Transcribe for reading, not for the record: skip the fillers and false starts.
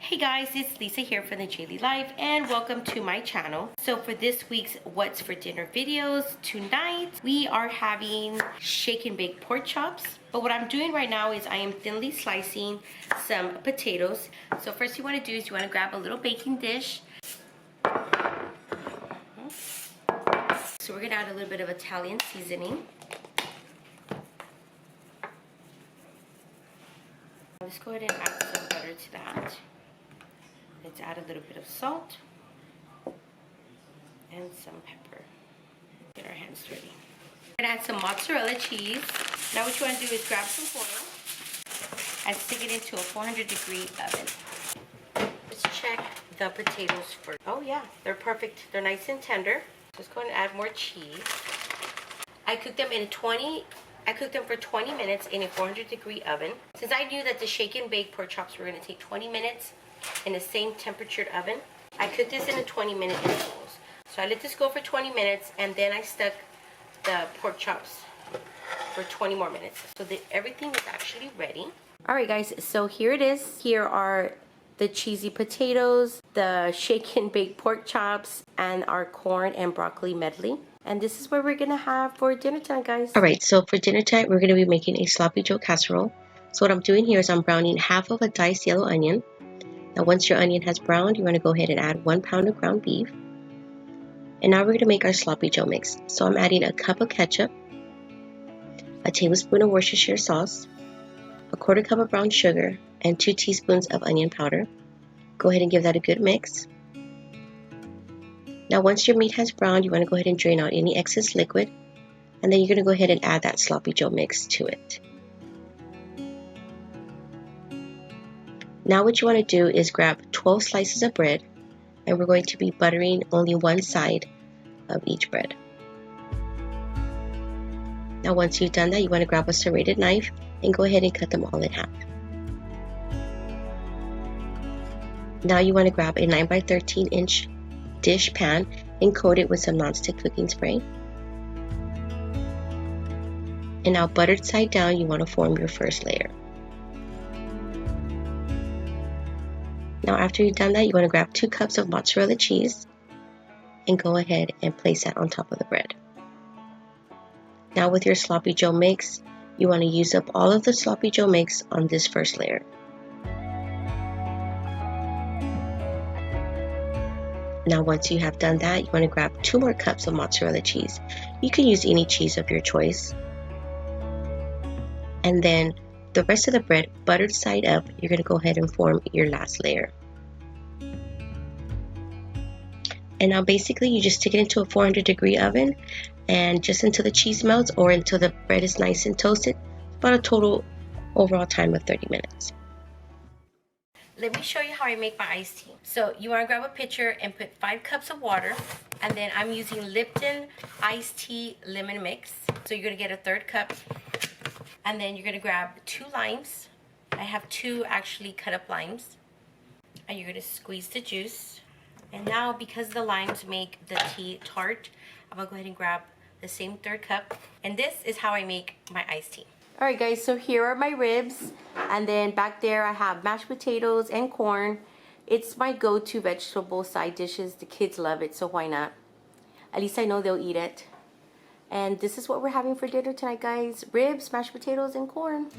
Hey guys, it's Lisa here from the JayLi Life and welcome to my channel. So for this week's What's for Dinner videos, tonight we are having shake and bake pork chops. But what I'm doing right now is I am thinly slicing some potatoes. So first you want to do is you want to grab a little baking dish. So we're going to add a little bit of Italian seasoning. Let's go ahead and add some butter to that. Let's add a little bit of salt and some pepper. Get our hands ready. We're gonna add some mozzarella cheese. Now what you want to do is grab some foil and stick it into a 400-degree oven. Let's check the potatoes first. Oh yeah, they're perfect. They're nice and tender. Just go ahead and add more cheese. I cooked them for 20 minutes in a 400-degree oven. Since I knew that the shake and bake pork chops were going to take 20 minutes in the same temperatured oven, I cooked this in a 20-minute intervals. So I let this go for 20 minutes and then I stuck the pork chops for 20 more minutes. So that everything is actually ready. Alright guys, so here it is. Here are the cheesy potatoes, the shake and bake pork chops, and our corn and broccoli medley. And this is what we're gonna have for dinner time, guys. Alright, so for dinner time, we're gonna be making a sloppy Joe casserole. So what I'm doing here is I'm browning half of a diced yellow onion. Now once your onion has browned, you want to go ahead and add 1 pound of ground beef. And now we're going to make our sloppy Joe mix. So I'm adding a cup of ketchup, a tablespoon of Worcestershire sauce, a 1/4 cup of brown sugar, and 2 teaspoons of onion powder. Go ahead and give that a good mix. Now once your meat has browned, you want to go ahead and drain out any excess liquid. And then you're going to go ahead and add that sloppy Joe mix to it. Now what you want to do is grab 12 slices of bread, and we're going to be buttering only one side of each bread. Now once you've done that, you want to grab a serrated knife and go ahead and cut them all in half. Now you want to grab a 9 by 13 inch dish pan and coat it with some nonstick cooking spray. And now buttered side down, you want to form your first layer. Now after you've done that, you want to grab 2 cups of mozzarella cheese and go ahead and place that on top of the bread. Now with your sloppy Joe mix, you want to use up all of the sloppy Joe mix on this first layer. Now once you have done that, you want to grab 2 more cups of mozzarella cheese. You can use any cheese of your choice. And then the rest of the bread, buttered side up, you're going to go ahead and form your last layer. And now basically you just stick it into a 400-degree oven and just until the cheese melts or until the bread is nice and toasted. About a total overall time of 30 minutes. Let me show you how I make my iced tea. So you want to grab a pitcher and put 5 cups of water, and then I'm using Lipton iced tea lemon mix. So you're going to get a 1/3 cup, and then you're going to grab 2 limes. I have 2 actually cut up limes, and you're going to squeeze the juice. And now because the limes make the tea tart, I'm going to go ahead and grab the same 1/3 cup. And this is how I make my iced tea. Alright guys, so here are my ribs. And then back there I have mashed potatoes and corn. It's my go-to vegetable side dishes. The kids love it, so why not? At least I know they'll eat it. And this is what we're having for dinner tonight, guys. Ribs, mashed potatoes, and corn.